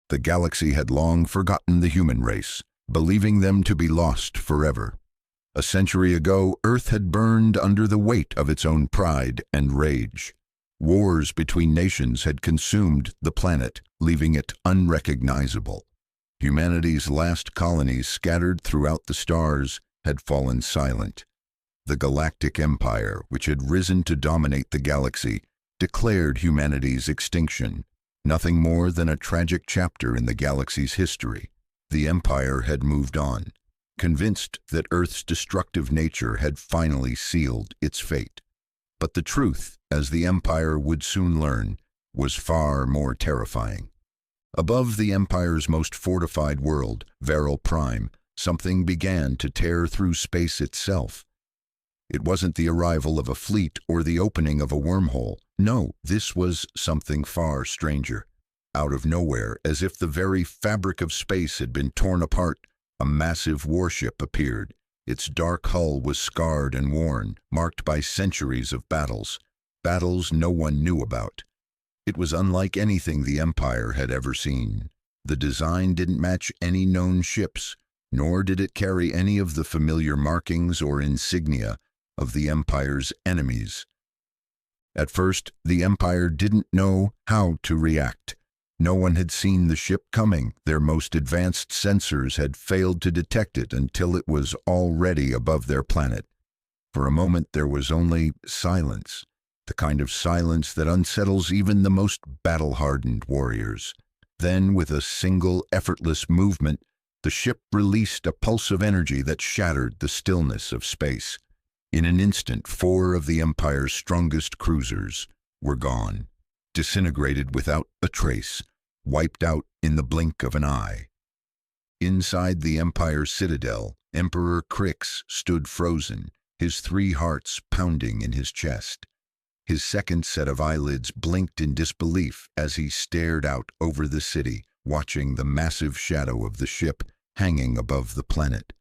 The galaxy had long forgotten the human race, believing them to be lost forever. A century ago, Earth had burned under the weight of its own pride and rage. Wars between nations had consumed the planet, leaving it unrecognizable. Humanity's last colonies, scattered throughout the stars, had fallen silent. The Galactic Empire, which had risen to dominate the galaxy, declared humanity's extinction, nothing more than a tragic chapter in the galaxy's history. The Empire had moved on, convinced that Earth's destructive nature had finally sealed its fate. But the truth, as the Empire would soon learn, was far more terrifying. Above the Empire's most fortified world, Varel Prime, something began to tear through space itself. It wasn't the arrival of a fleet or the opening of a wormhole. No, this was something far stranger. Out of nowhere, as if the very fabric of space had been torn apart, a massive warship appeared. Its dark hull was scarred and worn, marked by centuries of battles no one knew about. It was unlike anything the Empire had ever seen. The design didn't match any known ships, nor did it carry any of the familiar markings or insignia of the Empire's enemies. At first, the Empire didn't know how to react. No one had seen the ship coming. Their most advanced sensors had failed to detect it until it was already above their planet. For a moment, there was only silence, the kind of silence that unsettles even the most battle-hardened warriors. Then, with a single, effortless movement, the ship released a pulse of energy that shattered the stillness of space. In an instant, 4 of the Empire's strongest cruisers were gone, disintegrated without a trace, wiped out in the blink of an eye. Inside the Empire's citadel, Emperor Crix stood frozen, his 3 hearts pounding in his chest. His second set of eyelids blinked in disbelief as he stared out over the city, watching the massive shadow of the ship hanging above the planet.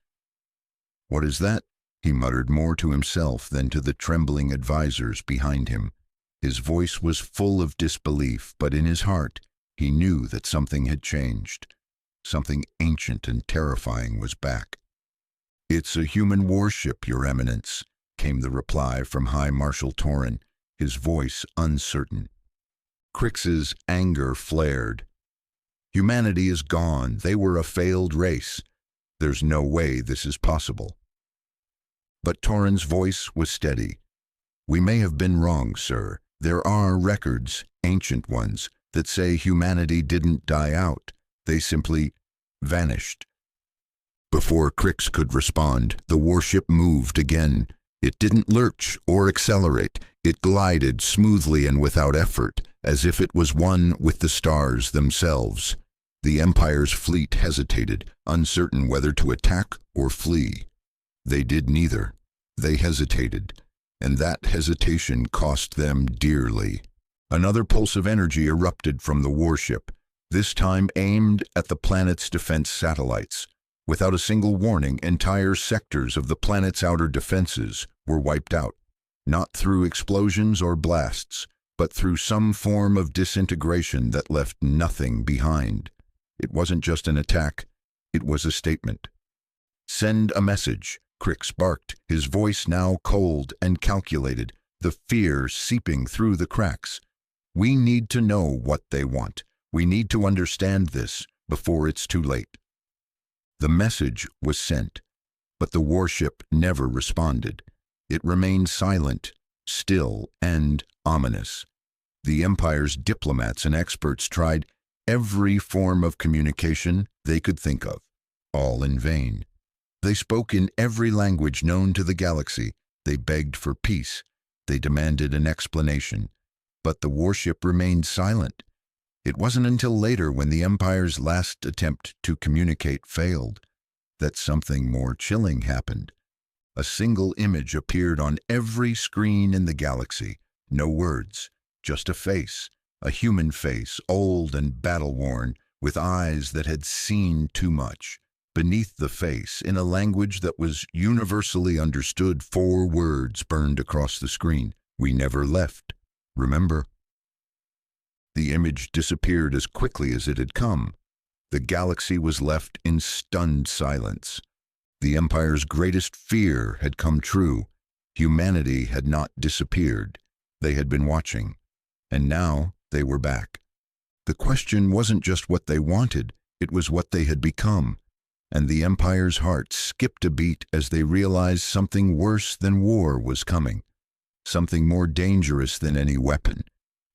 "What is that?" he muttered, more to himself than to the trembling advisors behind him. His voice was full of disbelief, but in his heart he knew that something had changed. Something ancient and terrifying was back. "It's a human warship, Your Eminence," came the reply from High Marshal Torin, his voice uncertain. Crix's anger flared. "Humanity is gone. They were a failed race. There's no way this is possible." But Torin's voice was steady. "We may have been wrong, sir. There are records, ancient ones, that say humanity didn't die out. They simply vanished." Before Crix could respond, the warship moved again. It didn't lurch or accelerate. It glided smoothly and without effort, as if it was one with the stars themselves. The Empire's fleet hesitated, uncertain whether to attack or flee. They did neither. They hesitated, and that hesitation cost them dearly. Another pulse of energy erupted from the warship, this time aimed at the planet's defense satellites. Without a single warning, entire sectors of the planet's outer defenses were wiped out, not through explosions or blasts, but through some form of disintegration that left nothing behind. It wasn't just an attack, it was a statement. "Send a message," Crix barked, his voice now cold and calculated, the fear seeping through the cracks. "We need to know what they want. We need to understand this before it's too late." The message was sent, but the warship never responded. It remained silent, still, and ominous. The Empire's diplomats and experts tried every form of communication they could think of, all in vain. They spoke in every language known to the galaxy. They begged for peace. They demanded an explanation. But the warship remained silent. It wasn't until later, when the Empire's last attempt to communicate failed, that something more chilling happened. A single image appeared on every screen in the galaxy. No words, just a face, a human face, old and battle-worn, with eyes that had seen too much. Beneath the face, in a language that was universally understood, 4 words burned across the screen. "We never left. Remember?" The image disappeared as quickly as it had come. The galaxy was left in stunned silence. The Empire's greatest fear had come true. Humanity had not disappeared. They had been watching, and now they were back. The question wasn't just what they wanted, it was what they had become. And the Empire's heart skipped a beat as they realized something worse than war was coming. Something more dangerous than any weapon.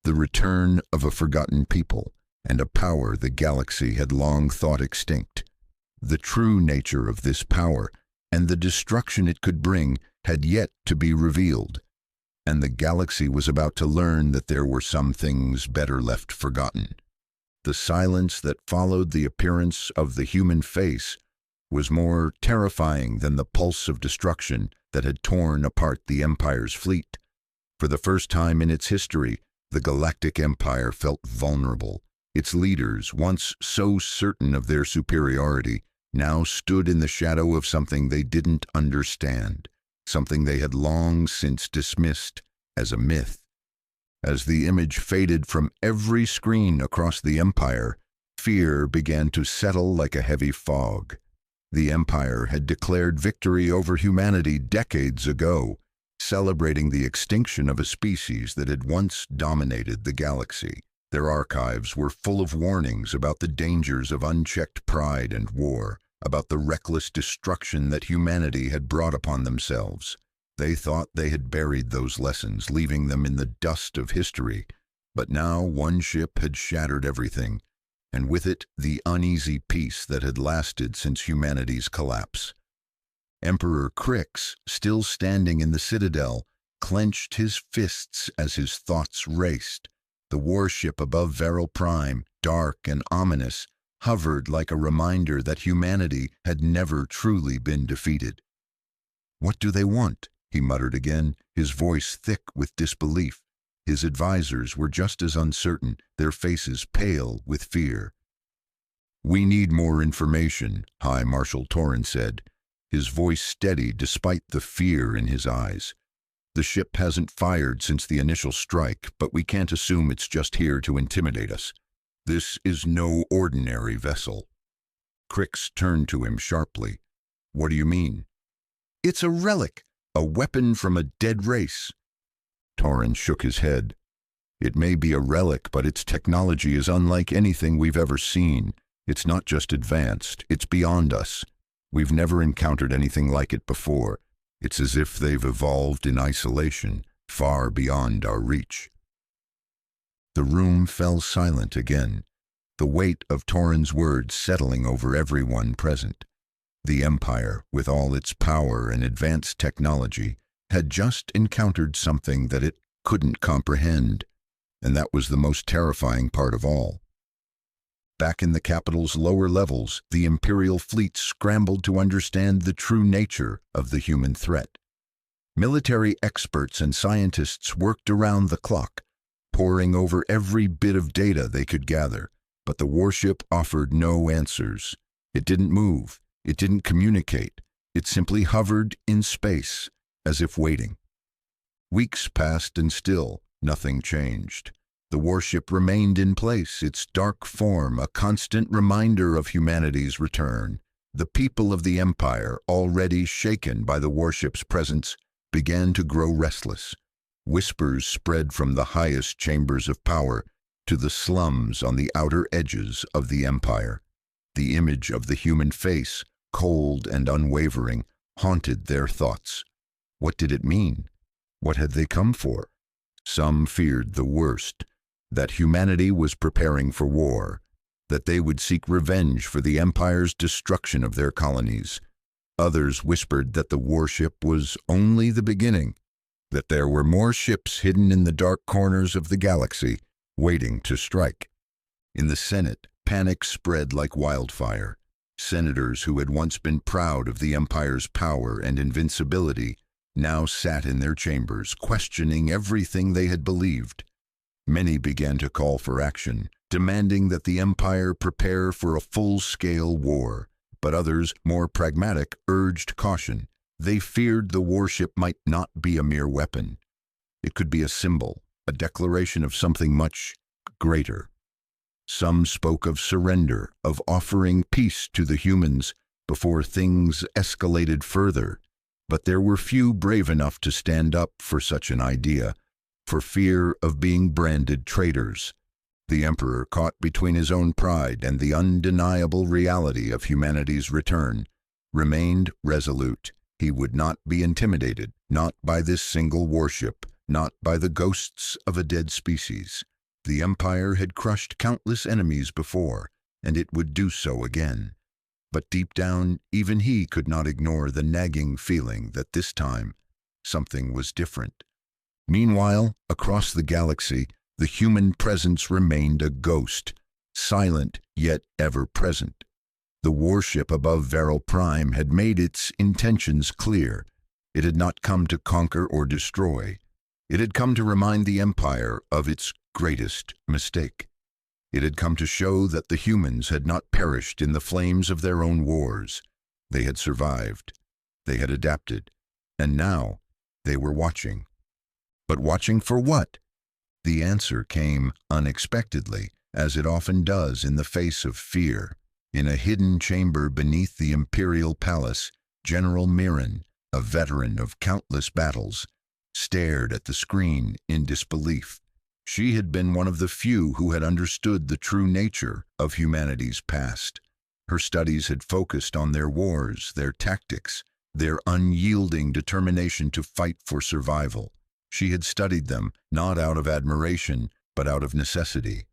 The return of a forgotten people, and a power the galaxy had long thought extinct. The true nature of this power, and the destruction it could bring, had yet to be revealed. And the galaxy was about to learn that there were some things better left forgotten. The silence that followed the appearance of the human face was more terrifying than the pulse of destruction that had torn apart the Empire's fleet. For the first time in its history, the Galactic Empire felt vulnerable. Its leaders, once so certain of their superiority, now stood in the shadow of something they didn't understand, something they had long since dismissed as a myth. As the image faded from every screen across the Empire, fear began to settle like a heavy fog. The Empire had declared victory over humanity decades ago, celebrating the extinction of a species that had once dominated the galaxy. Their archives were full of warnings about the dangers of unchecked pride and war, about the reckless destruction that humanity had brought upon themselves. They thought they had buried those lessons, leaving them in the dust of history. But now one ship had shattered everything, and with it the uneasy peace that had lasted since humanity's collapse. Emperor Crix, still standing in the Citadel, clenched his fists as his thoughts raced. The warship above Veral Prime, dark and ominous, hovered like a reminder that humanity had never truly been defeated. "What do they want?" he muttered again, his voice thick with disbelief. His advisors were just as uncertain, their faces pale with fear. "We need more information," High Marshal Torrin said, his voice steady despite the fear in his eyes. "The ship hasn't fired since the initial strike, but we can't assume it's just here to intimidate us. This is no ordinary vessel." Crix turned to him sharply. "What do you mean?" "It's a relic, a weapon from a dead race." Torrin shook his head. "It may be a relic, but its technology is unlike anything we've ever seen. It's not just advanced, it's beyond us. We've never encountered anything like it before. It's as if they've evolved in isolation, far beyond our reach." The room fell silent again, the weight of Torrin's words settling over everyone present. The Empire, with all its power and advanced technology, had just encountered something that it couldn't comprehend, and that was the most terrifying part of all. Back in the capital's lower levels, the Imperial fleet scrambled to understand the true nature of the human threat. Military experts and scientists worked around the clock, poring over every bit of data they could gather, but the warship offered no answers. It didn't move, it didn't communicate, it simply hovered in space, as if waiting. Weeks passed and still nothing changed. The warship remained in place, its dark form a constant reminder of humanity's return. The people of the Empire, already shaken by the warship's presence, began to grow restless. Whispers spread from the highest chambers of power to the slums on the outer edges of the Empire. The image of the human face, cold and unwavering, haunted their thoughts. What did it mean? What had they come for? Some feared the worst, that humanity was preparing for war, that they would seek revenge for the Empire's destruction of their colonies. Others whispered that the warship was only the beginning, that there were more ships hidden in the dark corners of the galaxy, waiting to strike. In the Senate, panic spread like wildfire. Senators who had once been proud of the Empire's power and invincibility now sat in their chambers, questioning everything they had believed. Many began to call for action, demanding that the Empire prepare for a full-scale war, but others, more pragmatic, urged caution. They feared the warship might not be a mere weapon. It could be a symbol, a declaration of something much greater. Some spoke of surrender, of offering peace to the humans before things escalated further. But there were few brave enough to stand up for such an idea, for fear of being branded traitors. The Emperor, caught between his own pride and the undeniable reality of humanity's return, remained resolute. He would not be intimidated, not by this single warship, not by the ghosts of a dead species. The Empire had crushed countless enemies before, and it would do so again. But deep down, even he could not ignore the nagging feeling that this time, something was different. Meanwhile, across the galaxy, the human presence remained a ghost, silent yet ever present. The warship above Varel Prime had made its intentions clear. It had not come to conquer or destroy. It had come to remind the Empire of its greatest mistake. It had come to show that the humans had not perished in the flames of their own wars. They had survived. They had adapted. And now they were watching. But watching for what? The answer came unexpectedly, as it often does in the face of fear. In a hidden chamber beneath the Imperial Palace, General Mirren, a veteran of countless battles, stared at the screen in disbelief. She had been one of the few who had understood the true nature of humanity's past. Her studies had focused on their wars, their tactics, their unyielding determination to fight for survival. She had studied them not out of admiration, but out of necessity.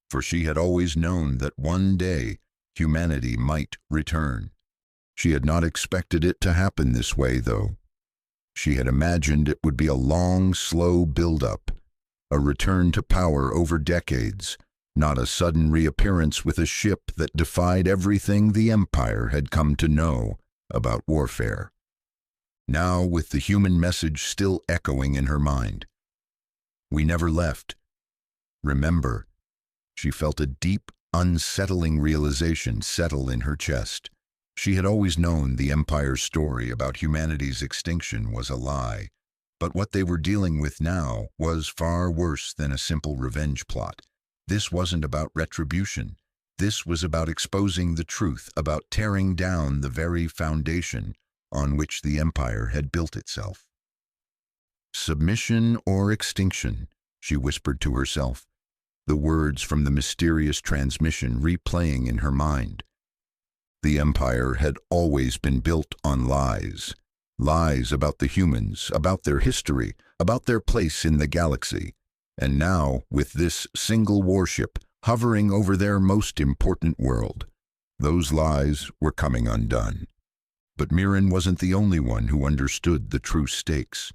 For she had always known that one day humanity might return. She had not expected it to happen this way, though. She had imagined it would be a long, slow build-up, a return to power over decades, not a sudden reappearance with a ship that defied everything the Empire had come to know about warfare. Now, with the human message still echoing in her mind. We never left. Remember. She felt a deep, unsettling realization settle in her chest. She had always known the Empire's story about humanity's extinction was a lie, but what they were dealing with now was far worse than a simple revenge plot. This wasn't about retribution. This was about exposing the truth, about tearing down the very foundation on which the Empire had built itself. Submission or extinction, she whispered to herself, the words from the mysterious transmission replaying in her mind. The Empire had always been built on lies. Lies about the humans, about their history, about their place in the galaxy. And now, with this single warship hovering over their most important world, those lies were coming undone. But Mirren wasn't the only one who understood the true stakes.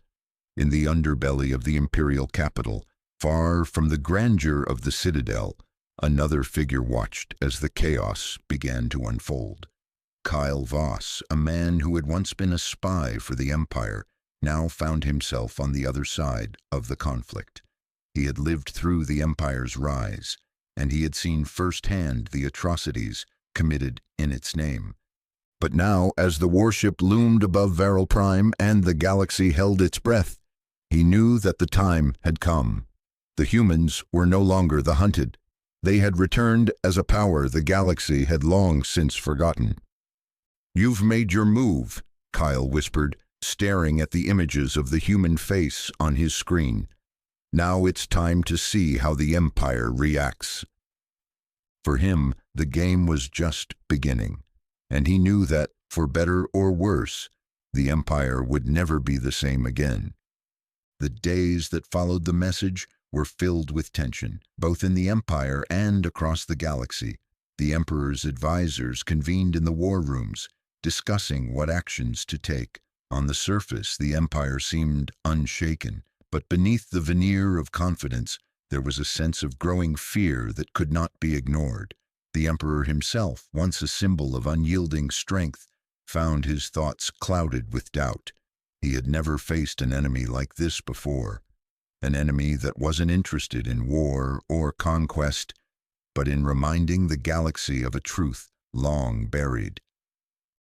In the underbelly of the Imperial capital, far from the grandeur of the Citadel, another figure watched as the chaos began to unfold. Kyle Voss, a man who had once been a spy for the Empire, now found himself on the other side of the conflict. He had lived through the Empire's rise, and he had seen firsthand the atrocities committed in its name. But now, as the warship loomed above Varel Prime and the galaxy held its breath, he knew that the time had come. The humans were no longer the hunted. They had returned as a power the galaxy had long since forgotten. "You've made your move," Kyle whispered, staring at the images of the human face on his screen. "Now it's time to see how the Empire reacts." For him, the game was just beginning, and he knew that, for better or worse, the Empire would never be the same again. The days that followed the message were filled with tension, both in the Empire and across the galaxy. The Emperor's advisors convened in the war rooms, discussing what actions to take. On the surface, the Empire seemed unshaken, but beneath the veneer of confidence, there was a sense of growing fear that could not be ignored. The Emperor himself, once a symbol of unyielding strength, found his thoughts clouded with doubt. He had never faced an enemy like this before, an enemy that wasn't interested in war or conquest, but in reminding the galaxy of a truth long buried.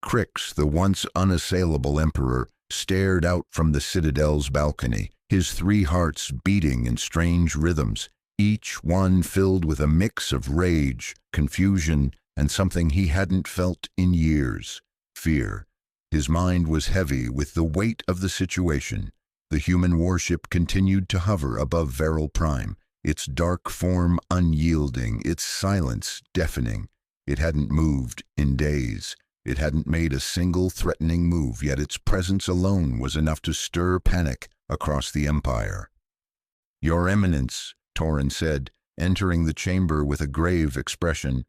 Crix, the once unassailable Emperor, stared out from the Citadel's balcony, his three hearts beating in strange rhythms. each one filled with a mix of rage, confusion, and something he hadn't felt in years: fear. His mind was heavy with the weight of the situation. The human warship continued to hover above Veral Prime, its dark form unyielding, its silence deafening. It hadn't moved in days. It hadn't made a single threatening move, yet its presence alone was enough to stir panic across the Empire. "Your Eminence," Torrin said, entering the chamber with a grave expression,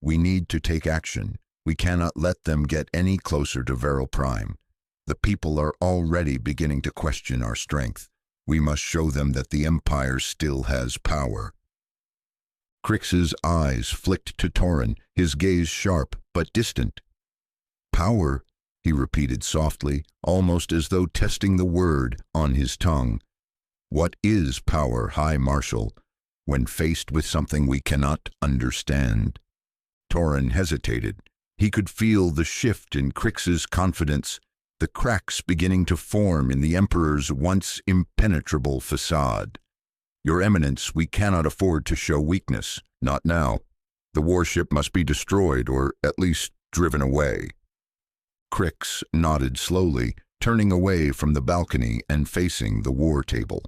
"we need to take action. We cannot let them get any closer to Veral Prime. The people are already beginning to question our strength. We must show them that the Empire still has power." Crix's eyes flicked to Torrin, his gaze sharp but distant. "Power," he repeated softly, almost as though testing the word on his tongue. "What is power, High Marshal, when faced with something we cannot understand?" Torrin hesitated. He could feel the shift in Crix's confidence, the cracks beginning to form in the Emperor's once impenetrable facade. "Your Eminence, we cannot afford to show weakness. Not now. The warship must be destroyed, or at least driven away." Crix nodded slowly, turning away from the balcony and facing the war table.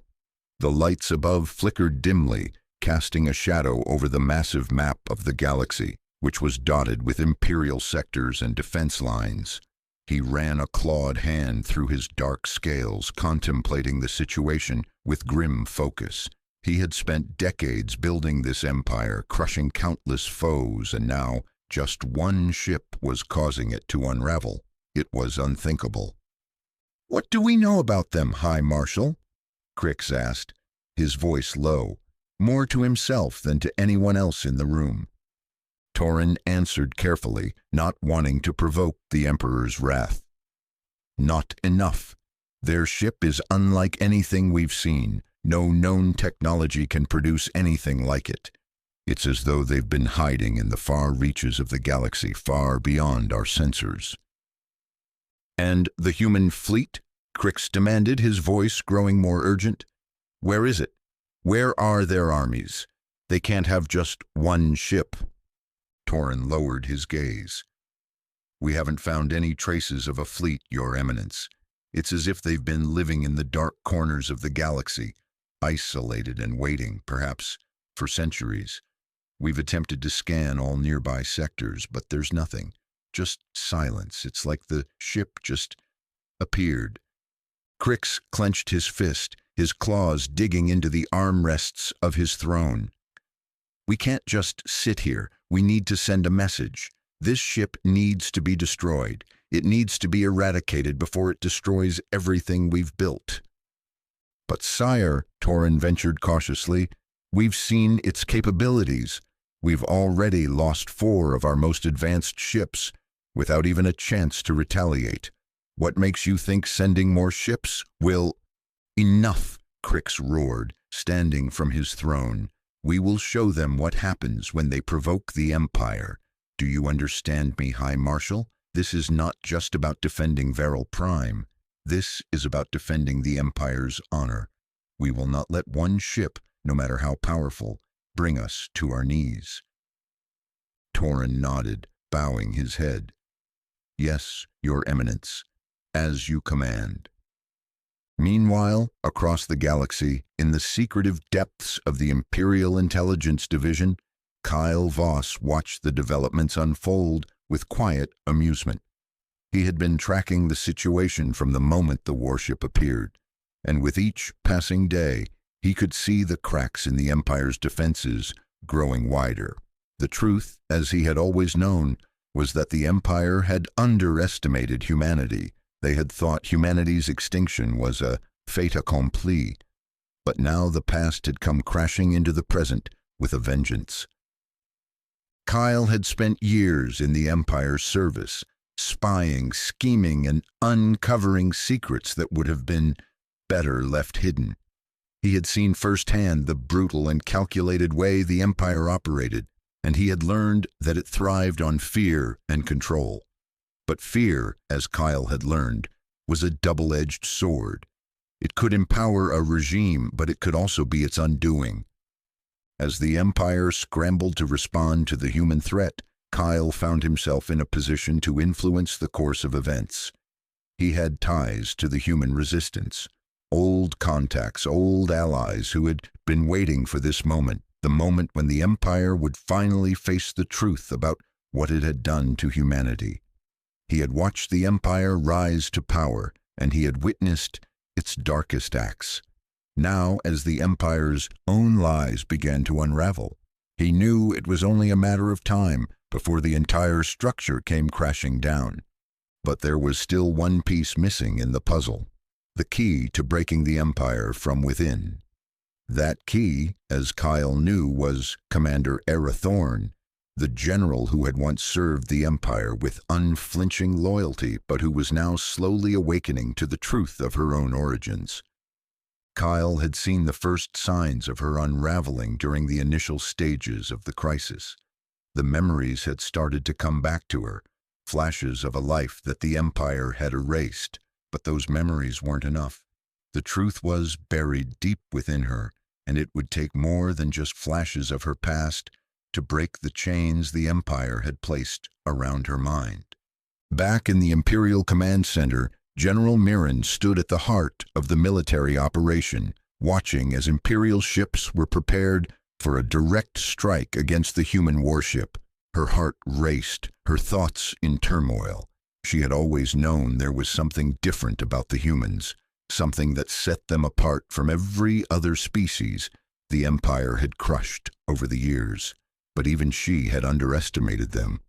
The lights above flickered dimly, casting a shadow over the massive map of the galaxy, which was dotted with imperial sectors and defense lines. He ran a clawed hand through his dark scales, contemplating the situation with grim focus. He had spent decades building this empire, crushing countless foes, and now just one ship was causing it to unravel. It was unthinkable. "What do we know about them, High Marshal?" Crix asked, his voice low, more to himself than to anyone else in the room. Torrin answered carefully, not wanting to provoke the Emperor's wrath. "Not enough. Their ship is unlike anything we've seen. No known technology can produce anything like it. It's as though they've been hiding in the far reaches of the galaxy, far beyond our sensors." "And the human fleet?" Crix demanded, his voice growing more urgent. "Where is it? Where are their armies? They can't have just one ship." Torrin lowered his gaze. "We haven't found any traces of a fleet, Your Eminence. It's as if they've been living in the dark corners of the galaxy, isolated and waiting, perhaps, for centuries. We've attempted to scan all nearby sectors, but there's nothing. Just silence. It's like the ship just appeared." Crix clenched his fist, his claws digging into the armrests of his throne. "We can't just sit here. We need to send a message. This ship needs to be destroyed. It needs to be eradicated before it destroys everything we've built." "But sire," Torrin ventured cautiously, "we've seen its capabilities. We've already lost 4 of our most advanced ships, without even a chance to retaliate. What makes you think sending more ships will—" "Enough," Crix roared, standing from his throne. "We will show them what happens when they provoke the Empire. Do you understand me, High Marshal? This is not just about defending Veral Prime. This is about defending the Empire's honor. We will not let one ship, no matter how powerful, bring us to our knees." Torrin nodded, bowing his head. "Yes, Your Eminence, as you command." Meanwhile, across the galaxy, in the secretive depths of the Imperial Intelligence Division, Kyle Voss watched the developments unfold with quiet amusement. He had been tracking the situation from the moment the warship appeared, and with each passing day, he could see the cracks in the Empire's defenses growing wider. The truth, as he had always known, was that the Empire had underestimated humanity. They had thought humanity's extinction was a fait accompli, but now the past had come crashing into the present with a vengeance. Kyle had spent years in the Empire's service, spying, scheming, and uncovering secrets that would have been better left hidden. He had seen firsthand the brutal and calculated way the Empire operated, and he had learned that it thrived on fear and control. But fear, as Kyle had learned, was a double-edged sword. It could empower a regime, but it could also be its undoing. As the Empire scrambled to respond to the human threat, Kyle found himself in a position to influence the course of events. He had ties to the human resistance, old contacts, old allies who had been waiting for this moment, the moment when the Empire would finally face the truth about what it had done to humanity. He had watched the Empire rise to power, and he had witnessed its darkest acts. Now, as the Empire's own lies began to unravel, he knew it was only a matter of time before the entire structure came crashing down. But there was still one piece missing in the puzzle, the key to breaking the Empire from within. That key, as Kyle knew, was Commander Era Thorn, the general who had once served the Empire with unflinching loyalty, but who was now slowly awakening to the truth of her own origins. Kyle had seen the first signs of her unraveling during the initial stages of the crisis. The memories had started to come back to her, flashes of a life that the Empire had erased, but those memories weren't enough. The truth was buried deep within her, and it would take more than just flashes of her past to break the chains the Empire had placed around her mind. Back in the Imperial Command Center, General Mirren stood at the heart of the military operation, watching as Imperial ships were prepared for a direct strike against the human warship. Her heart raced, her thoughts in turmoil. She had always known there was something different about the humans, something that set them apart from every other species the Empire had crushed over the years. But even she had underestimated them.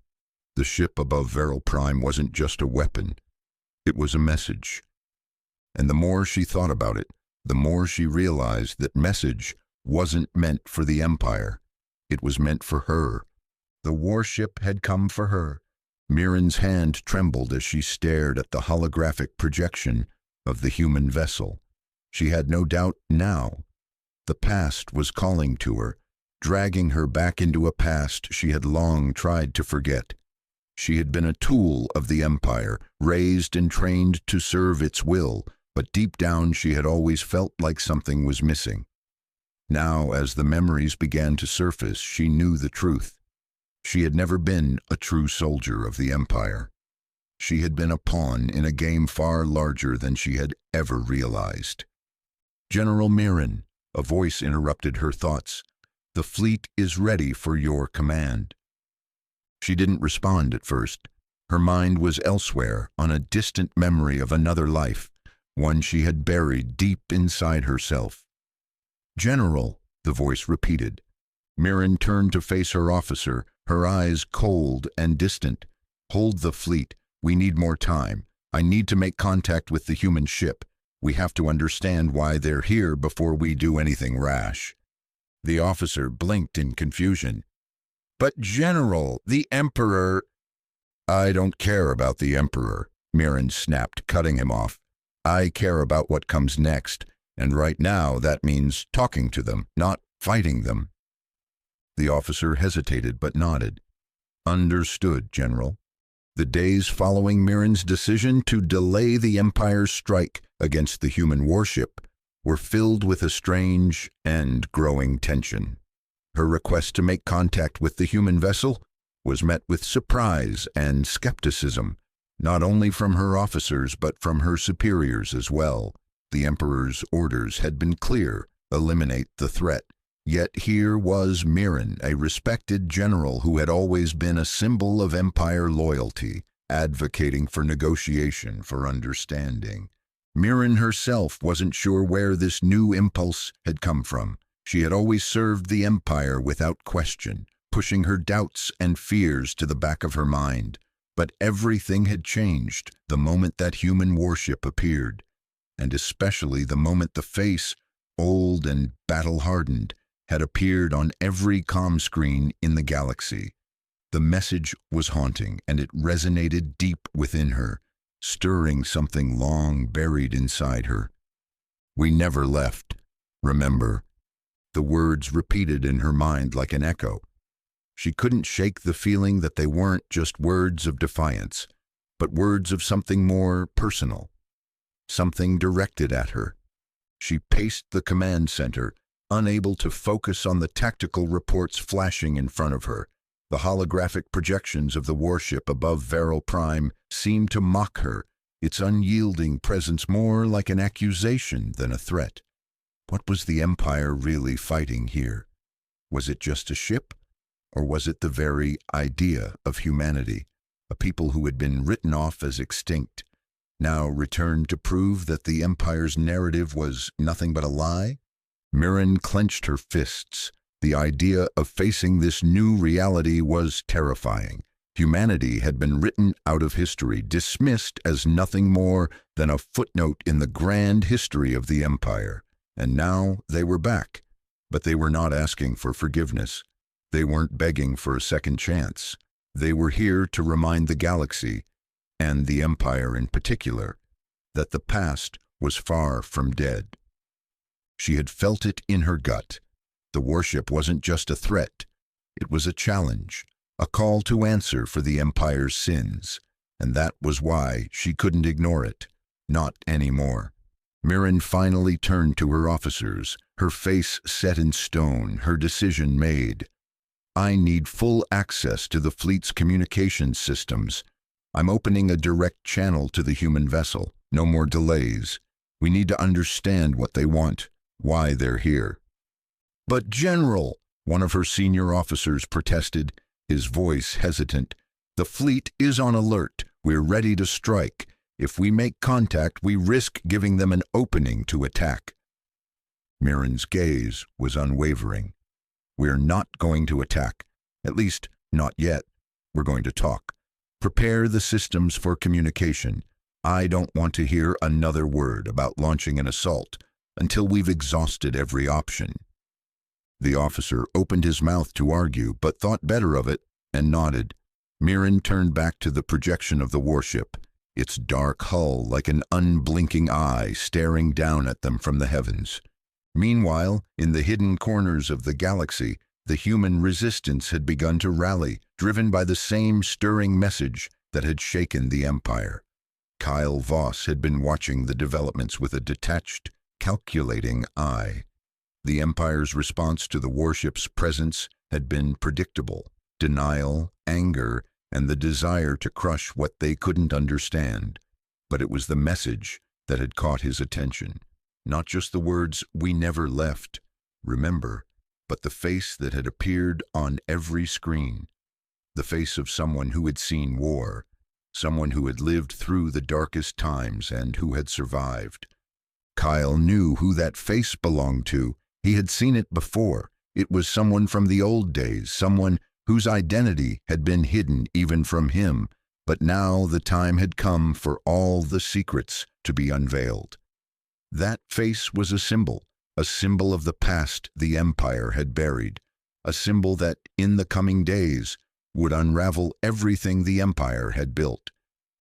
The ship above Veryl Prime wasn't just a weapon. It was a message. And the more she thought about it, the more she realized that message wasn't meant for the Empire. It was meant for her. The warship had come for her. Mirren's hand trembled as she stared at the holographic projection of the human vessel. She had no doubt now. The past was calling to her, dragging her back into a past she had long tried to forget. She had been a tool of the Empire, raised and trained to serve its will, but deep down she had always felt like something was missing. Now, as the memories began to surface, she knew the truth. She had never been a true soldier of the Empire. She had been a pawn in a game far larger than she had ever realized. "General Mirren," a voice interrupted her thoughts. "The fleet is ready for your command." She didn't respond at first. Her mind was elsewhere, on a distant memory of another life, one she had buried deep inside herself. "General," the voice repeated. Mirren turned to face her officer, her eyes cold and distant. "Hold the fleet. We need more time. I need to make contact with the human ship. We have to understand why they're here before we do anything rash." The officer blinked in confusion. "But General, the Emperor—" "I don't care about the Emperor," Mirren snapped, cutting him off. "I care about what comes next, and right now that means talking to them, not fighting them." The officer hesitated but nodded. "Understood, General." The days following Mirren's decision to delay the Empire's strike against the human warship were filled with a strange and growing tension. Her request to make contact with the human vessel was met with surprise and skepticism, not only from her officers but from her superiors as well. The Emperor's orders had been clear: eliminate the threat. Yet here was Mirren, a respected general who had always been a symbol of Empire loyalty, advocating for negotiation, for understanding. Mirren herself wasn't sure where this new impulse had come from. She had always served the Empire without question, pushing her doubts and fears to the back of her mind. But everything had changed the moment that human warship appeared, and especially the moment the face, old and battle-hardened, had appeared on every comm screen in the galaxy. The message was haunting, and it resonated deep within her, stirring something long buried inside her. "We never left. Remember?" The words repeated in her mind like an echo. She couldn't shake the feeling that they weren't just words of defiance, but words of something more personal, something directed at her. She paced the command center, unable to focus on the tactical reports flashing in front of her. The holographic projections of the warship above Varel Prime seemed to mock her, its unyielding presence more like an accusation than a threat. What was the Empire really fighting here? Was it just a ship? Or was it the very idea of humanity, a people who had been written off as extinct, now returned to prove that the Empire's narrative was nothing but a lie? Mirren clenched her fists. The idea of facing this new reality was terrifying. Humanity had been written out of history, dismissed as nothing more than a footnote in the grand history of the Empire. And now they were back. But they were not asking for forgiveness. They weren't begging for a second chance. They were here to remind the galaxy, and the Empire in particular, that the past was far from dead. She had felt it in her gut. The warship wasn't just a threat. It was a challenge, a call to answer for the Empire's sins, and that was why she couldn't ignore it. Not anymore. Mirren finally turned to her officers, her face set in stone, her decision made. I need full access to the fleet's communications systems. I'm opening a direct channel to the human vessel. No more delays. We need to understand what they want, why they're here. But General, one of her senior officers protested, his voice hesitant. The fleet is on alert. We're ready to strike. If we make contact, we risk giving them an opening to attack. Mirren's gaze was unwavering. We're not going to attack. At least, not yet. We're going to talk. Prepare the systems for communication. I don't want to hear another word about launching an assault until we've exhausted every option. The officer opened his mouth to argue, but thought better of it and nodded. Mirren turned back to the projection of the warship, its dark hull like an unblinking eye staring down at them from the heavens. Meanwhile, in the hidden corners of the galaxy, the human resistance had begun to rally, driven by the same stirring message that had shaken the Empire. Kyle Voss had been watching the developments with a detached, calculating eye. The Empire's response to the warship's presence had been predictable: denial, anger, and the desire to crush what they couldn't understand. But it was the message that had caught his attention. Not just the words, "We never left," remember, but the face that had appeared on every screen. The face of someone who had seen war, someone who had lived through the darkest times and who had survived. Kyle knew who that face belonged to. He had seen it before. It was someone from the old days, someone whose identity had been hidden even from him, but now the time had come for all the secrets to be unveiled. That face was a symbol of the past the Empire had buried, a symbol that, in the coming days, would unravel everything the Empire had built.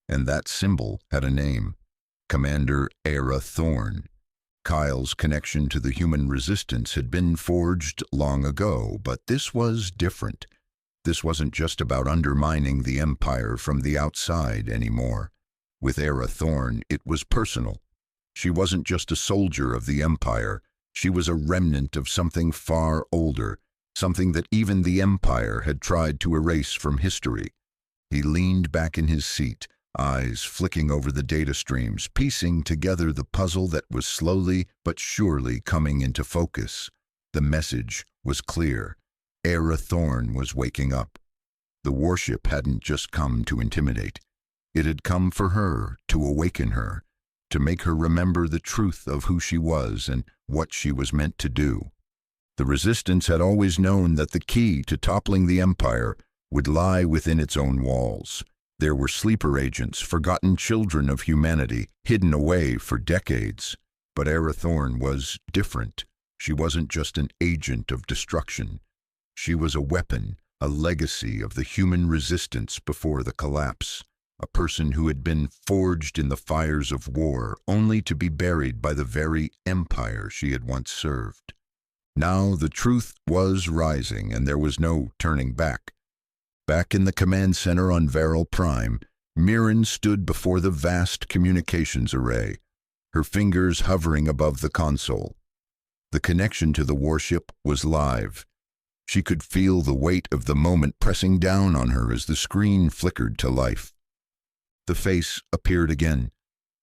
And that symbol had a name: Commander Era Thorn. Kyle's connection to the human resistance had been forged long ago, but this was different. This wasn't just about undermining the Empire from the outside anymore. With Era Thorn, it was personal. She wasn't just a soldier of the Empire. She was a remnant of something far older, something that even the Empire had tried to erase from history. He leaned back in his seat, eyes flicking over the data streams, piecing together the puzzle that was slowly but surely coming into focus. The message was clear. Era Thorn was waking up. The warship hadn't just come to intimidate. It had come for her, to awaken her, to make her remember the truth of who she was and what she was meant to do. The Resistance had always known that the key to toppling the Empire would lie within its own walls. There were sleeper agents, forgotten children of humanity, hidden away for decades. But Era Thorn was different. She wasn't just an agent of destruction. She was a weapon, a legacy of the human resistance before the collapse. A person who had been forged in the fires of war, only to be buried by the very empire she had once served. Now the truth was rising, and there was no turning back. Back in the command center on Varel Prime, Mirren stood before the vast communications array, her fingers hovering above the console. The connection to the warship was live. She could feel the weight of the moment pressing down on her as the screen flickered to life. The face appeared again,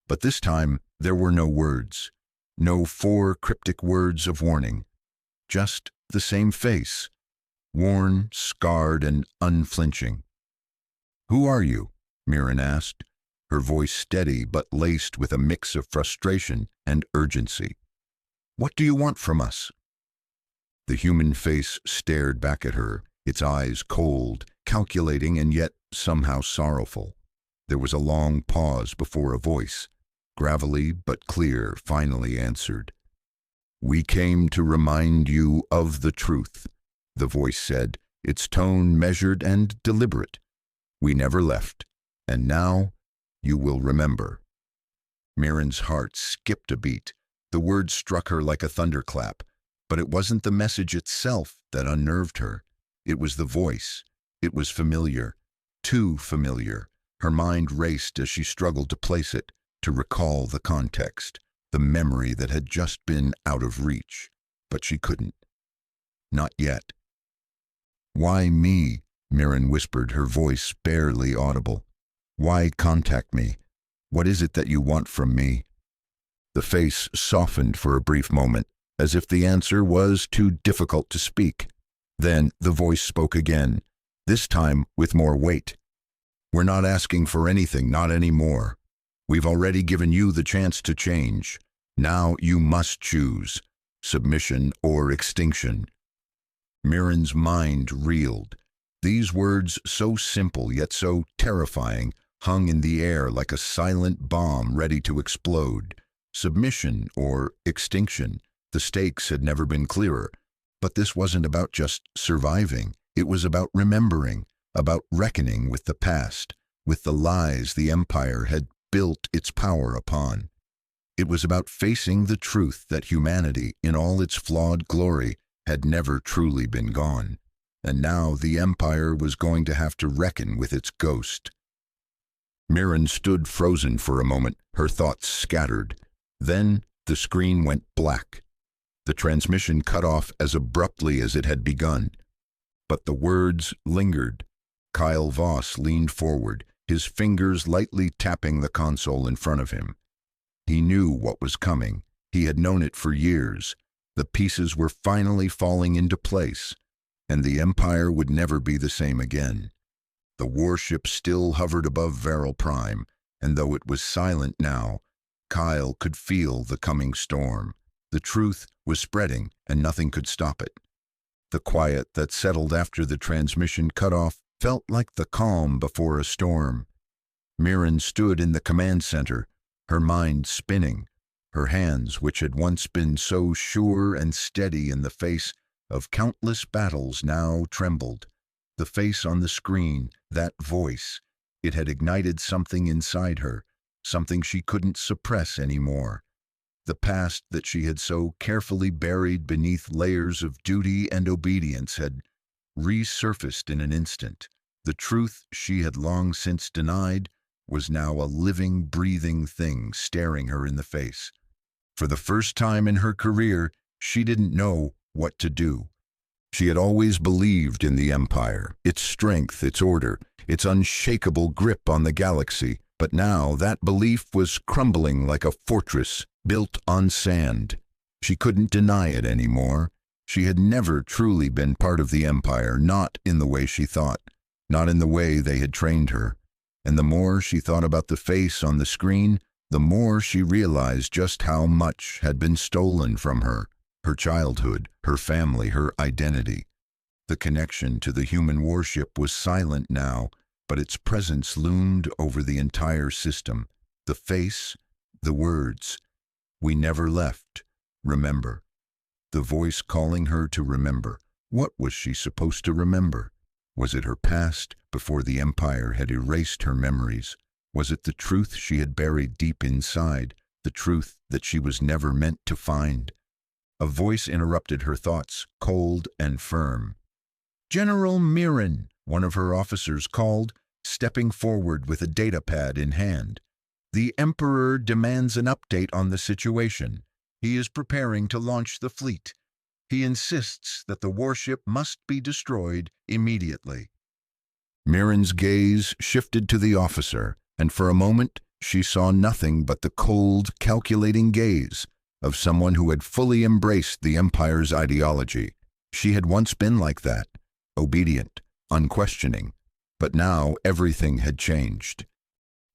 but this time there were no words, no 4 cryptic words of warning, just the same face, worn, scarred, and unflinching. "Who are you?" Mirren asked, her voice steady but laced with a mix of frustration and urgency. "What do you want from us?" The human face stared back at her, its eyes cold, calculating, and yet somehow sorrowful. There was a long pause before a voice, gravelly but clear, finally answered. "We came to remind you of the truth," the voice said, its tone measured and deliberate. "We never left, and now you will remember." Mirren's heart skipped a beat. The words struck her like a thunderclap, but it wasn't the message itself that unnerved her. It was the voice. It was familiar, too familiar. Her mind raced as she struggled to place it, to recall the context, the memory that had just been out of reach. But she couldn't. Not yet. "Why me?" Mirren whispered, her voice barely audible. "Why contact me? What is it that you want from me?" The face softened for a brief moment, as if the answer was too difficult to speak. Then the voice spoke again, this time with more weight. "We're not asking for anything, not anymore. We've already given you the chance to change. Now you must choose, submission or extinction." Mirren's mind reeled. These words, so simple yet so terrifying, hung in the air like a silent bomb ready to explode. Submission or extinction. The stakes had never been clearer. But this wasn't about just surviving. It was about remembering, about reckoning with the past, with the lies the Empire had built its power upon. It was about facing the truth that humanity, in all its flawed glory, had never truly been gone. And now the Empire was going to have to reckon with its ghost. Mirren stood frozen for a moment, her thoughts scattered. Then the screen went black. The transmission cut off as abruptly as it had begun. But the words lingered. Kyle Voss leaned forward, his fingers lightly tapping the console in front of him. He knew what was coming. He had known it for years. The pieces were finally falling into place, and the Empire would never be the same again. The warship still hovered above Varel Prime, and though it was silent now, Kyle could feel the coming storm. The truth was spreading, and nothing could stop it. The quiet that settled after the transmission cut off felt like the calm before a storm. Mirren stood in the command center, her mind spinning. Her hands, which had once been so sure and steady in the face of countless battles, now trembled. The face on the screen, that voice, it had ignited something inside her, something she couldn't suppress anymore. The past that she had so carefully buried beneath layers of duty and obedience had resurfaced in an instant. The truth she had long since denied was now a living, breathing thing staring her in the face. For the first time in her career, she didn't know what to do. She had always believed in the Empire, its strength, its order, its unshakable grip on the galaxy, but now that belief was crumbling like a fortress built on sand. She couldn't deny it anymore. She had never truly been part of the Empire, not in the way she thought, not in the way they had trained her. And the more she thought about the face on the screen, the more she realized just how much had been stolen from her. Her childhood, her family, her identity. The connection to the human warship was silent now, but its presence loomed over the entire system. The face, the words. "We never left. Remember." The voice calling her to remember. What was she supposed to remember? Was it her past, before the Empire had erased her memories? Was it the truth she had buried deep inside, the truth that she was never meant to find? A voice interrupted her thoughts, cold and firm. "General Mirren," one of her officers called, stepping forward with a datapad in hand. "The Emperor demands an update on the situation. He is preparing to launch the fleet. He insists that the warship must be destroyed immediately. Mirren's gaze shifted to the officer, and for a moment she saw nothing but the cold, calculating gaze of someone who had fully embraced the Empire's ideology. She had once been like that, obedient, unquestioning, but now everything had changed.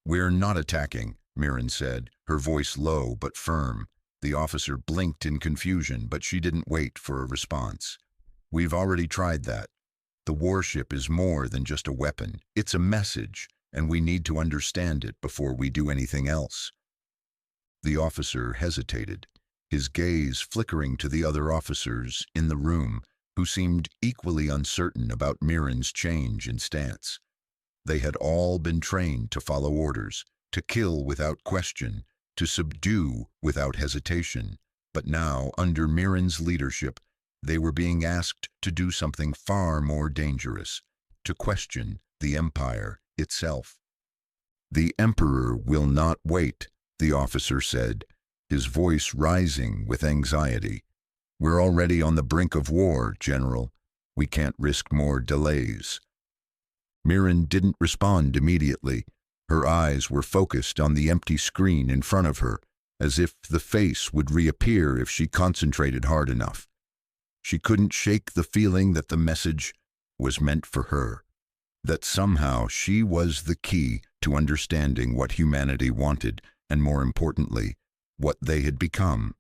"We're not attacking," Mirren said, her voice low but firm. The officer blinked in confusion, but she didn't wait for a response. "We've already tried that. The warship is more than just a weapon. It's a message, and we need to understand it before we do anything else." The officer hesitated, his gaze flickering to the other officers in the room, who seemed equally uncertain about Mirren's change in stance. They had all been trained to follow orders, to kill without question, to subdue without hesitation, but now, under Mirren's leadership, they were being asked to do something far more dangerous, to question the Empire itself. "The Emperor will not wait," the officer said, his voice rising with anxiety. "We're already on the brink of war, General. We can't risk more delays." Mirren didn't respond immediately. Her eyes were focused on the empty screen in front of her, as if the face would reappear if she concentrated hard enough. She couldn't shake the feeling that the message was meant for her, that somehow she was the key to understanding what humanity wanted, and more importantly, what they had become.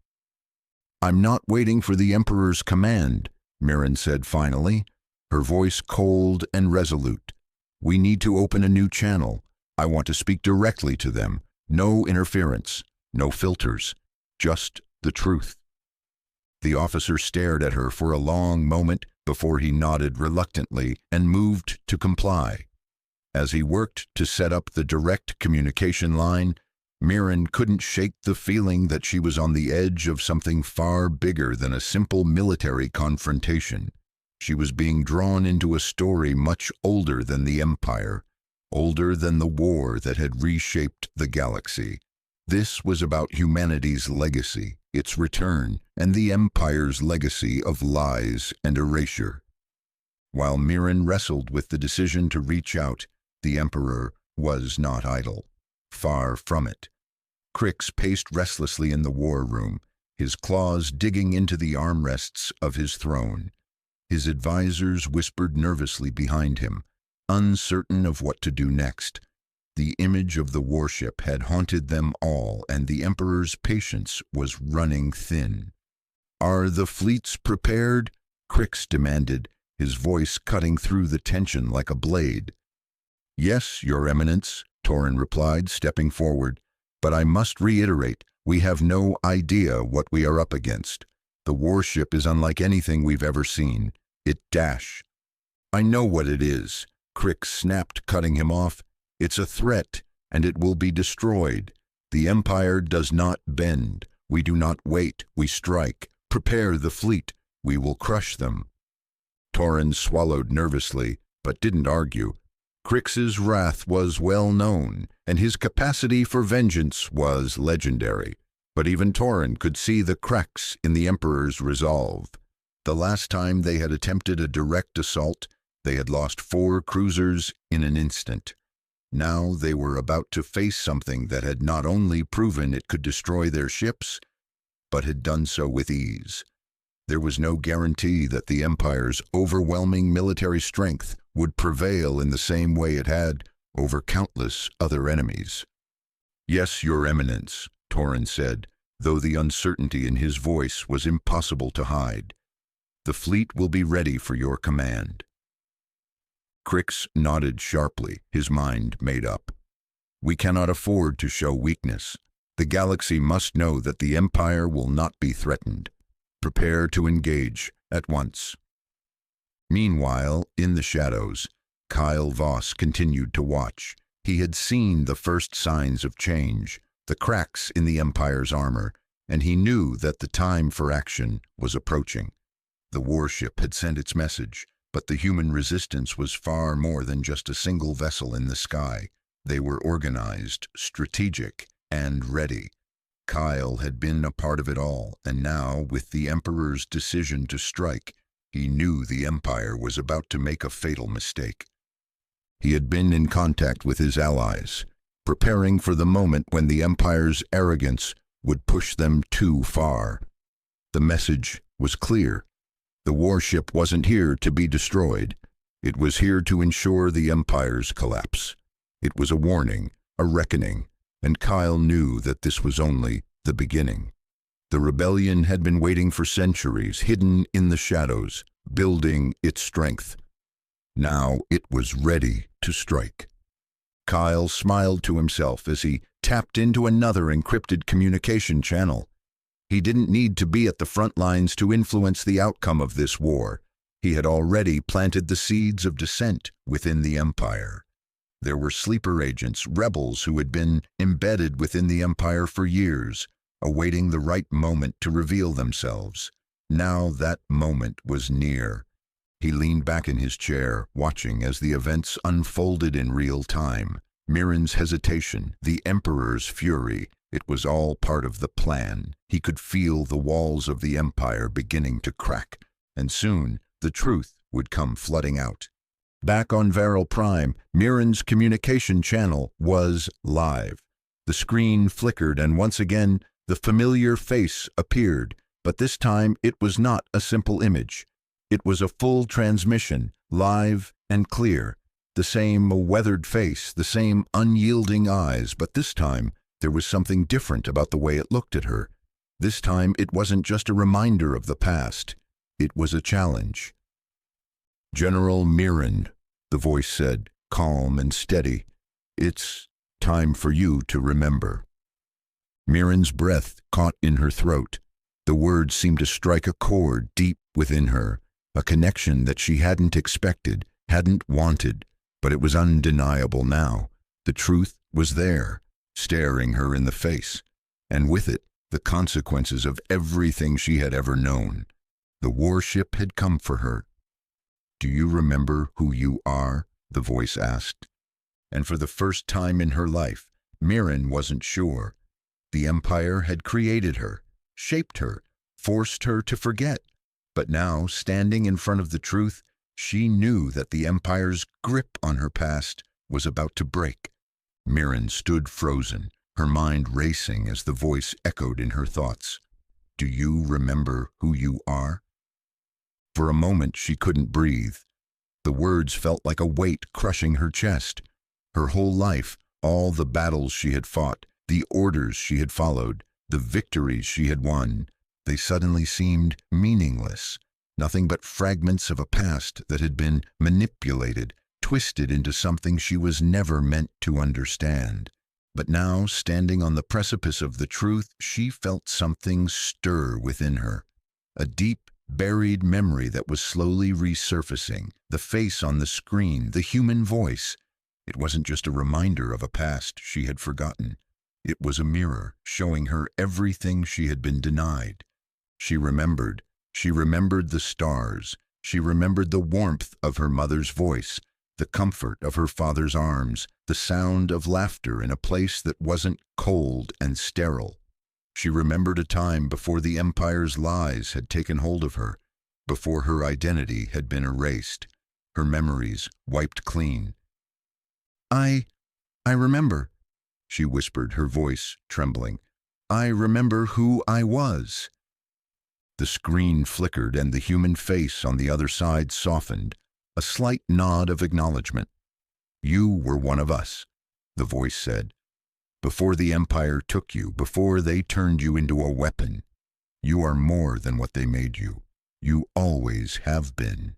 "I'm not waiting for the Emperor's command," Mirren said finally, her voice cold and resolute. "We need to open a new channel. I want to speak directly to them. No interference, no filters, just the truth." The officer stared at her for a long moment before he nodded reluctantly and moved to comply. As he worked to set up the direct communication line, Mirren couldn't shake the feeling that she was on the edge of something far bigger than a simple military confrontation. She was being drawn into a story much older than the Empire, older than the war that had reshaped the galaxy. This was about humanity's legacy, its return, and the Empire's legacy of lies and erasure. While Mirren wrestled with the decision to reach out, the Emperor was not idle. Far from it. Crix paced restlessly in the war room, his claws digging into the armrests of his throne. His advisors whispered nervously behind him, uncertain of what to do next. The image of the warship had haunted them all, and the Emperor's patience was running thin. "Are the fleets prepared?" Crix demanded, his voice cutting through the tension like a blade. "Yes, Your Eminence," Torrin replied, stepping forward. "But I must reiterate, we have no idea what we are up against. The warship is unlike anything we've ever seen. It dash." "I know what it is," Crix snapped, cutting him off. "It's a threat, and it will be destroyed. The Empire does not bend. We do not wait, we strike. Prepare the fleet. We will crush them." Torrin swallowed nervously, but didn't argue. Crix's wrath was well known, and his capacity for vengeance was legendary. But even Torrin could see the cracks in the Emperor's resolve. The last time they had attempted a direct assault, they had lost 4 cruisers in an instant. Now they were about to face something that had not only proven it could destroy their ships, but had done so with ease. There was no guarantee that the Empire's overwhelming military strength would prevail in the same way it had over countless other enemies. "Yes, Your Eminence," Torrin said, though the uncertainty in his voice was impossible to hide. "The fleet will be ready for your command." Crix nodded sharply, his mind made up. "We cannot afford to show weakness. The galaxy must know that the Empire will not be threatened. Prepare to engage at once." Meanwhile, in the shadows, Kyle Voss continued to watch. He had seen the first signs of change, the cracks in the Empire's armor, and he knew that the time for action was approaching. The warship had sent its message, but the human resistance was far more than just a single vessel in the sky. They were organized, strategic, and ready. Kyle had been a part of it all, and now, with the Emperor's decision to strike, he knew the Empire was about to make a fatal mistake. He had been in contact with his allies, preparing for the moment when the Empire's arrogance would push them too far. The message was clear. The warship wasn't here to be destroyed. It was here to ensure the Empire's collapse. It was a warning, a reckoning, and Kyle knew that this was only the beginning. The rebellion had been waiting for centuries, hidden in the shadows, building its strength. Now it was ready to strike. Kyle smiled to himself as he tapped into another encrypted communication channel. He didn't need to be at the front lines to influence the outcome of this war. He had already planted the seeds of dissent within the Empire. There were sleeper agents, rebels who had been embedded within the Empire for years, awaiting the right moment to reveal themselves. Now that moment was near. He leaned back in his chair, watching as the events unfolded in real time. Mirren's hesitation, the Emperor's fury, it was all part of the plan. He could feel the walls of the Empire beginning to crack, and soon the truth would come flooding out. Back on Varel Prime, Mirren's communication channel was live. The screen flickered, and once again the familiar face appeared, but this time it was not a simple image. It was a full transmission, live and clear. The same weathered face, the same unyielding eyes, but this time there was something different about the way it looked at her. This time it wasn't just a reminder of the past. It was a challenge. "General Mirren," the voice said, calm and steady, "it's time for you to remember." Mirren's breath caught in her throat. The words seemed to strike a chord deep within her, a connection that she hadn't expected, hadn't wanted, but it was undeniable now. The truth was there, staring her in the face, and with it, the consequences of everything she had ever known. The warship had come for her. "Do you remember who you are?" the voice asked. And for the first time in her life, Mirren wasn't sure. The Empire had created her, shaped her, forced her to forget. But now, standing in front of the truth, she knew that the Empire's grip on her past was about to break. Mirren stood frozen, her mind racing as the voice echoed in her thoughts. "Do you remember who you are?" For a moment she couldn't breathe. The words felt like a weight crushing her chest. Her whole life, all the battles she had fought, the orders she had followed, the victories she had won, they suddenly seemed meaningless, nothing but fragments of a past that had been manipulated, twisted into something she was never meant to understand. But now, standing on the precipice of the truth, she felt something stir within her. A deep, buried memory that was slowly resurfacing, the face on the screen, the human voice. It wasn't just a reminder of a past she had forgotten. It was a mirror, showing her everything she had been denied. She remembered the stars. She remembered the warmth of her mother's voice, the comfort of her father's arms, the sound of laughter in a place that wasn't cold and sterile. She remembered a time before the Empire's lies had taken hold of her, before her identity had been erased, her memories wiped clean. I remember," she whispered, her voice trembling. "I remember who I was." The screen flickered and the human face on the other side softened, a slight nod of acknowledgement. "You were one of us," the voice said. "Before the Empire took you, before they turned you into a weapon, you are more than what they made you. You always have been."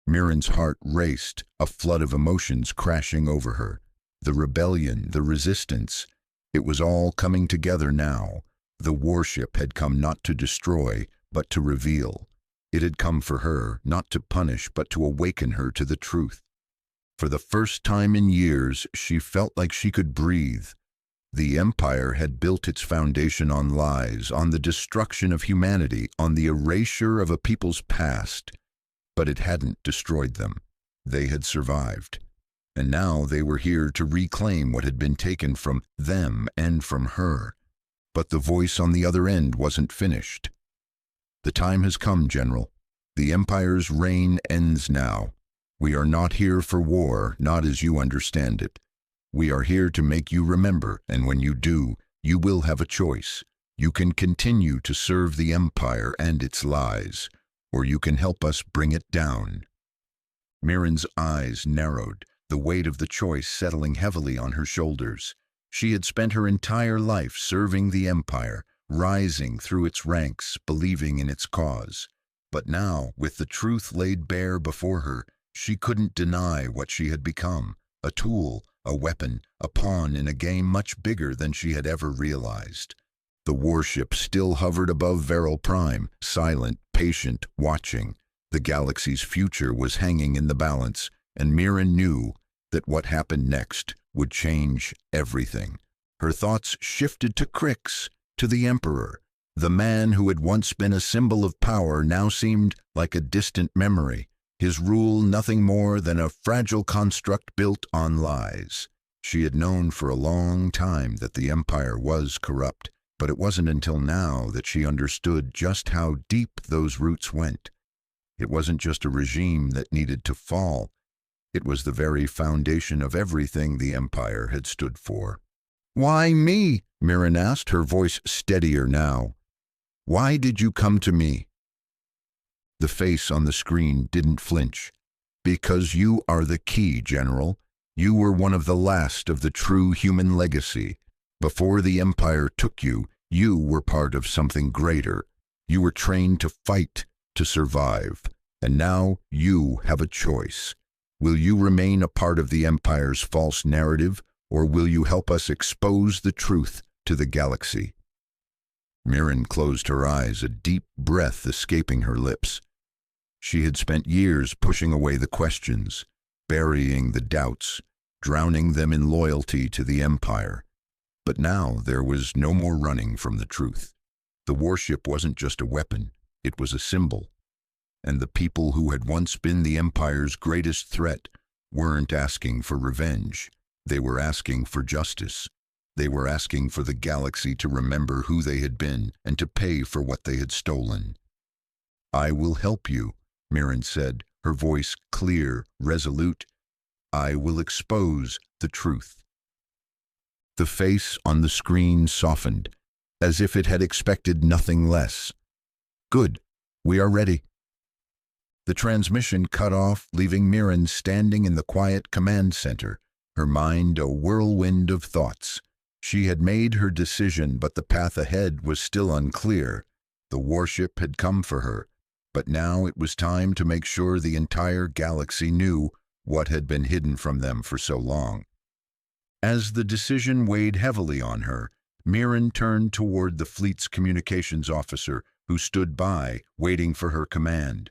Mirren's heart raced, a flood of emotions crashing over her. The rebellion, the resistance, it was all coming together now. The warship had come not to destroy, but to reveal. It had come for her, not to punish, but to awaken her to the truth. For the first time in years, she felt like she could breathe. The Empire had built its foundation on lies, on the destruction of humanity, on the erasure of a people's past. But it hadn't destroyed them. They had survived. And now they were here to reclaim what had been taken from them and from her. But the voice on the other end wasn't finished. "The time has come, General. The Empire's reign ends now. We are not here for war, not as you understand it. We are here to make you remember, and when you do, you will have a choice. You can continue to serve the Empire and its lies, or you can help us bring it down." Mirren's eyes narrowed, the weight of the choice settling heavily on her shoulders. She had spent her entire life serving the Empire, rising through its ranks, believing in its cause. But now, with the truth laid bare before her, she couldn't deny what she had become: a tool, a weapon, a pawn in a game much bigger than she had ever realized. The warship still hovered above Veral Prime, silent, patient, watching. The galaxy's future was hanging in the balance, and Mirren knew that what happened next would change everything. Her thoughts shifted to Crix, to the Emperor. The man who had once been a symbol of power now seemed like a distant memory, his rule nothing more than a fragile construct built on lies. She had known for a long time that the Empire was corrupt, but it wasn't until now that she understood just how deep those roots went. It wasn't just a regime that needed to fall. It was the very foundation of everything the Empire had stood for. "Why me?" Mirren asked, her voice steadier now. "Why did you come to me?" The face on the screen didn't flinch. "Because you are the key, General. You were one of the last of the true human legacy. Before the Empire took you, you were part of something greater. You were trained to fight, to survive. And now you have a choice. Will you remain a part of the Empire's false narrative, or will you help us expose the truth to the galaxy?" Mirren closed her eyes, a deep breath escaping her lips. She had spent years pushing away the questions, burying the doubts, drowning them in loyalty to the Empire. But now there was no more running from the truth. The warship wasn't just a weapon, it was a symbol. And the people who had once been the Empire's greatest threat weren't asking for revenge. They were asking for justice. They were asking for the galaxy to remember who they had been and to pay for what they had stolen. "I will help you," Mirren said, her voice clear, resolute. "I will expose the truth." The face on the screen softened, as if it had expected nothing less. "Good. We are ready." The transmission cut off, leaving Mirren standing in the quiet command center, her mind a whirlwind of thoughts. She had made her decision, but the path ahead was still unclear. The warship had come for her, but now it was time to make sure the entire galaxy knew what had been hidden from them for so long. As the decision weighed heavily on her, Mirren turned toward the fleet's communications officer, who stood by, waiting for her command.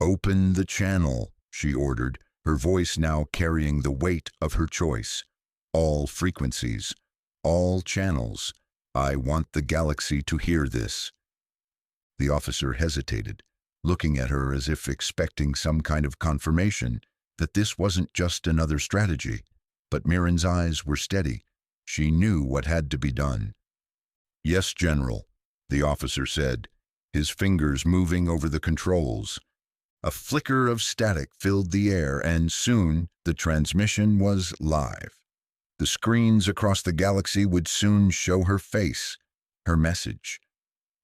"Open the channel," she ordered, her voice now carrying the weight of her choice. "All frequencies, all channels. I want the galaxy to hear this." The officer hesitated, looking at her as if expecting some kind of confirmation that this wasn't just another strategy. But Mirren's eyes were steady. She knew what had to be done. "Yes, General," the officer said, his fingers moving over the controls. A flicker of static filled the air, and soon the transmission was live. The screens across the galaxy would soon show her face, her message.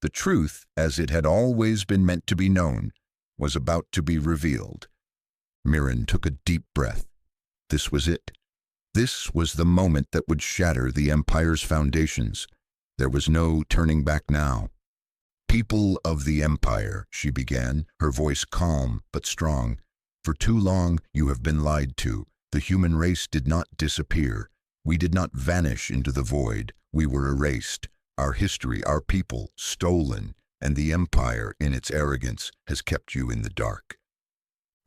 The truth, as it had always been meant to be known, was about to be revealed. Mirren took a deep breath. This was it. This was the moment that would shatter the Empire's foundations. There was no turning back now. "People of the Empire," she began, her voice calm but strong. "For too long you have been lied to. The human race did not disappear. We did not vanish into the void. We were erased. Our history, our people, stolen, and the Empire, in its arrogance, has kept you in the dark."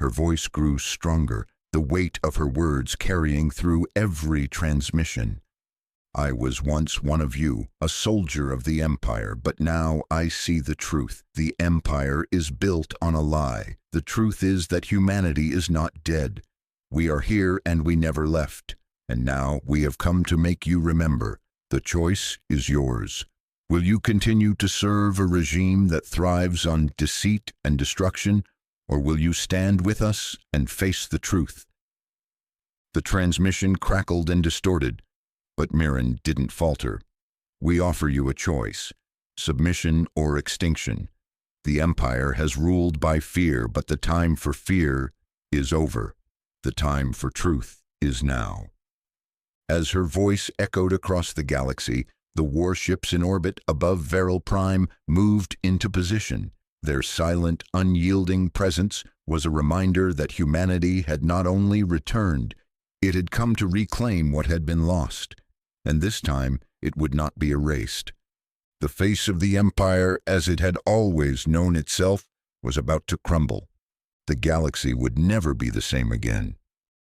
Her voice grew stronger, the weight of her words carrying through every transmission. "I was once one of you, a soldier of the Empire, but now I see the truth. The Empire is built on a lie. The truth is that humanity is not dead. We are here and we never left. And now we have come to make you remember. The choice is yours. Will you continue to serve a regime that thrives on deceit and destruction, or will you stand with us and face the truth? The transmission crackled and distorted, but Mirren didn't falter. We offer you a choice: submission or extinction. The Empire has ruled by fear, but the time for fear is over. The time for truth is now. As her voice echoed across the galaxy, the warships in orbit above Veral Prime moved into position. Their silent, unyielding presence was a reminder that humanity had not only returned, it had come to reclaim what had been lost, and this time it would not be erased. The face of the Empire, as it had always known itself, was about to crumble. The galaxy would never be the same again.